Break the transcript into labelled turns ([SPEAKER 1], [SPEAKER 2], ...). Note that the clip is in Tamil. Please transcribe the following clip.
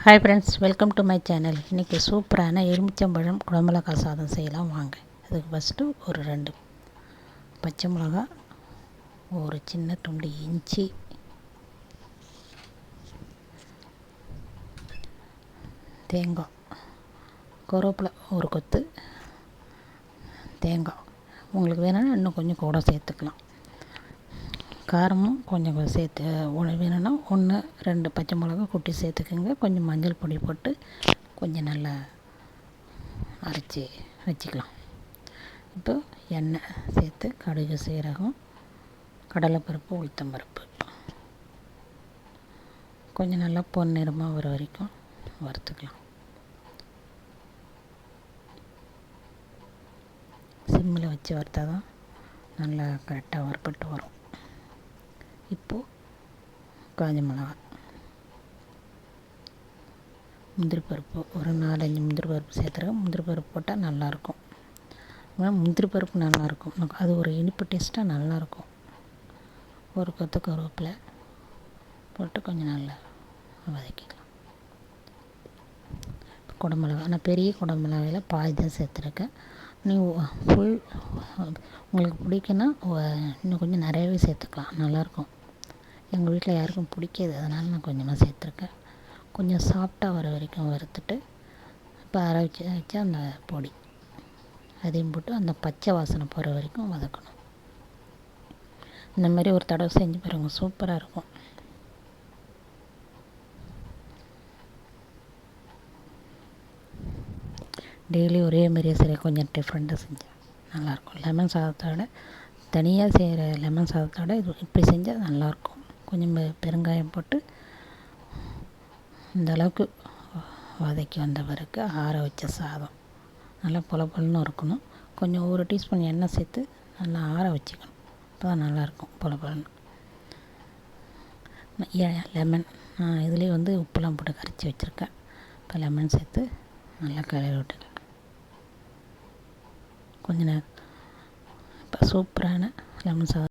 [SPEAKER 1] Hi friends, welcome to my channel. இன்றைக்கி சூப்பரான எலுமிச்சம்பழம் குடமிளகாய் சாதம் செய்யலாம் வாங்க. அதுக்கு ஃபஸ்ட்டு ஒரு 2 பச்சை மிளகா, ஒரு சின்ன துண்டு இஞ்சி, தேங்காய், கருவேப்பிலை ஒரு கொத்து, தேங்காய் உங்களுக்கு வேணும்னா இன்னும் கொஞ்சம் கூட சேர்த்துக்கலாம். காரமும் கொஞ்சம் சேர்த்து வேணும்னா 1-2 பச்சை மிளகா குட்டி சேர்த்துக்குங்க. கொஞ்சம் மஞ்சள் பொடி போட்டு கொஞ்சம் நல்லா அரைச்சி வச்சுக்கலாம். இப்போ எண்ணெய் சேர்த்து கடுகு, சீரகம், கடலைப்பருப்பு, உளுத்தம்பருப்பு கொஞ்சம் நல்லா பொன்னிறமாக வர வரைக்கும் வறுத்துக்கலாம். சிம்மில் வச்சு வறுத்தா தான் நல்லா கரெக்டாக வறுப்பட்டு வரும். இப்போது காஞ்ச மிளகா, முந்திரி பருப்பு ஒரு 4-5 முந்திரி பருப்பு சேர்த்துருக்கேன். முந்திரி பருப்பு போட்டால் நல்லாயிருக்கும். முந்திரி பருப்பு நல்லாயிருக்கும், அது ஒரு இனிப்பு டேஸ்ட்டாக நல்லாயிருக்கும். ஒரு கொத்து கருவேப்பிலை போட்டு கொஞ்சம் நல்லா வதக்கிக்கலாம். குடமிளகா நான் பெரிய குடமிளகாயில் பாதி தான் சேர்த்துருக்கேன். நீங்கள் ஃபுல் உங்களுக்கு பிடிக்குன்னா இன்னும் கொஞ்சம் நிறையவே சேர்த்துக்கலாம், நல்லாயிருக்கும். எங்கள் வீட்டில் யாருக்கும் பிடிக்காது, அதனால் நான் கொஞ்சமாக சேர்த்துருக்கேன். கொஞ்சம் சாஃப்டாக வர வரைக்கும் வறுத்துட்டு இப்போ அரைச்சி வச்சு அந்த பொடி அதையும் போட்டு அந்த பச்சை வாசனை போகிற வரைக்கும் வதக்கணும். இந்த மாதிரி ஒரு தடவை செஞ்சு பாருங்கள், சூப்பராக இருக்கும். டெய்லி ஒரே மாதிரியே சரி, கொஞ்சம் டிஃப்ரெண்ட்டாக செஞ்சேன் நல்லாயிருக்கும். லெமன் சாதத்தோட தனியாக செய்கிற லெமன் சாதத்தோட இது இப்படி செஞ்சால் நல்லாயிருக்கும். கொஞ்சம் பெருங்காயம் போட்டு இந்த அளவுக்கு வதக்கி வந்த பிறகு ஆற வச்ச சாதம் நல்லா பொலன்னு இருக்கணும். கொஞ்சம் 1 டீஸ்பூன் எண்ணெய் சேர்த்து நல்லா ஆற வச்சுக்கணும். அப்போ தான் நல்லாயிருக்கும் பொலன்னு. லெமன் இதுலேயே உப்புலாம் போட்டு கரைச்சி வச்சுருக்கேன். இப்போ லெமன் சேர்த்து நல்லா கிளறி விட்டுக்கலாம். கொஞ்ச நேரம் இப்போ சூப்பரான லெமன் சாதம்